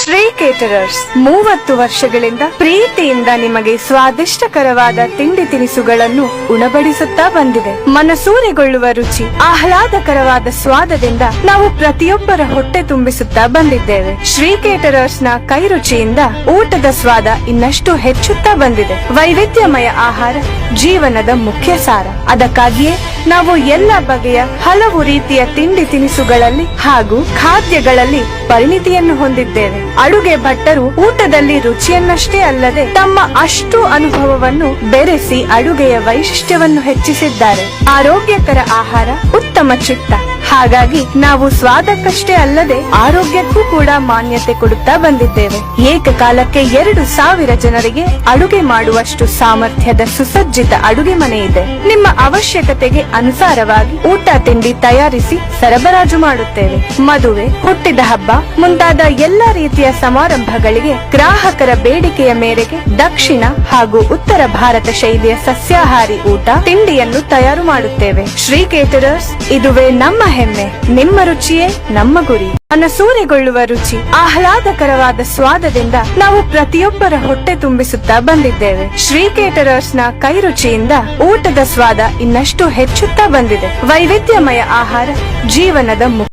Shri caterers 30 ವರ್ಷಗಳಿಂದ ಪ್ರೀತಿಯಿಂದ ನಿಮಗೆ ಸ್ವಾದಿಷ್ಟಕರವಾದ ತಿಂಡಿ ತಿನಿಸುಗಳನ್ನು ಉಣಬಡಿಸುತ್ತಾ ಬಂದಿದೆ. ಮನಸೂರೆಗೊಳ್ಳುವ ರುಚಿ, ಆಹ್ಲಾದಕರವಾದ ಸ್ವಾದದಿಂದ ನಾವು ಪ್ರತಿಯೊಬ್ಬರ ಹೊಟ್ಟೆ ತುಂಬಿಸುತ್ತಾ ಬಂದಿದ್ದೇವೆ. ಶ್ರೀ ಕೇಟರರ್ಸ್ ನ ಕೈ ರುಚಿಯಿಂದ ಊಟದ ಸ್ವಾದ ಇನ್ನಷ್ಟು ಹೆಚ್ಚುತ್ತಾ ಬಂದಿದೆ. ವೈವಿಧ್ಯಮಯ ಆಹಾರ ಜೀವನದ ಮುಖ್ಯ ಸಾರ. ಅದಕ್ಕಾಗಿಯೇ ನಾವು ಎಲ್ಲ ಬಗೆಯ ಹಲವು ರೀತಿಯ ತಿಂಡಿ ತಿನಿಸುಗಳಲ್ಲಿ ಹಾಗೂ ಖಾದ್ಯಗಳಲ್ಲಿ ಪರಿಣಿತಿಯನ್ನು ಹೊಂದಿದ್ದೇವೆ. ಅಡುಗೆ ಭಟ್ಟರು ಊಟದಲ್ಲಿ ರುಚಿಯನ್ನಷ್ಟೇ ಅಲ್ಲದೆ ತಮ್ಮ ಅಷ್ಟು ಅನುಭವವನ್ನು ಬೆರೆಸಿ ಅಡುಗೆಯ ವೈಶಿಷ್ಟ್ಯವನ್ನು ಹೆಚ್ಚಿಸಿದ್ದಾರೆ. ಆರೋಗ್ಯಕರ ಆಹಾರ, ಉತ್ತಮ ಚಿತ್ತ. ಹಾಗಾಗಿ ನಾವು ಸ್ವಾದಕ್ಕಷ್ಟೇ ಅಲ್ಲದೆ ಆರೋಗ್ಯಕ್ಕೂ ಕೂಡ ಮಾನ್ಯತೆ ಕೊಡುತ್ತಾ ಬಂದಿದ್ದೇವೆ. ಏಕಕಾಲಕ್ಕೆ 2000 ಜನರಿಗೆ ಅಡುಗೆ ಮಾಡುವಷ್ಟು ಸಾಮರ್ಥ್ಯದ ಸುಸಜ್ಜಿತ ಅಡುಗೆ ಮನೆ ಇದೆ. ನಿಮ್ಮ ಅವಶ್ಯಕತೆಗೆ ಅನುಸಾರವಾಗಿ ಊಟ ತಿಂಡಿ ತಯಾರಿಸಿ ಸರಬರಾಜು ಮಾಡುತ್ತೇವೆ. ಮದುವೆ, ಹುಟ್ಟಿದ ಹಬ್ಬ ಮುಂತಾದ ಎಲ್ಲಾ ರೀತಿಯ ಸಮಾರಂಭಗಳಿಗೆ ಗ್ರಾಹಕರ ಬೇಡಿಕೆಯ ಮೇರೆಗೆ ದಕ್ಷಿಣ ಹಾಗೂ ಉತ್ತರ ಭಾರತ ಶೈಲಿಯ ಸಸ್ಯಾಹಾರಿ ಊಟ ತಿಂಡಿಯನ್ನು ತಯಾರು ಮಾಡುತ್ತೇವೆ. ಶ್ರೀ ಕೇಟರರ್ಸ್, ಇದುವೇ ನಮ್ಮ ಹೆಮ್ಮೆ. ನಿಮ್ಮ ರುಚಿಯೇ ನಮ್ಮ ಗುರಿ. ಮನಸೂರೆಗೊಳ್ಳುವ ರುಚಿ, ಆಹ್ಲಾದಕರವಾದ ಸ್ವಾದದಿಂದ ನಾವು ಪ್ರತಿಯೊಬ್ಬರ ಹೊಟ್ಟೆ ತುಂಬಿಸುತ್ತಾ ಬಂದಿದ್ದೇವೆ. ಶ್ರೀ ಕೇಟರರ್ಸ್ ನ ಕೈ ರುಚಿಯಿಂದ ಊಟದ ಸ್ವಾದ ಇನ್ನಷ್ಟು ಹೆಚ್ಚುತ್ತಾ ಬಂದಿದೆ. ವೈವಿಧ್ಯಮಯ ಆಹಾರ ಜೀವನದ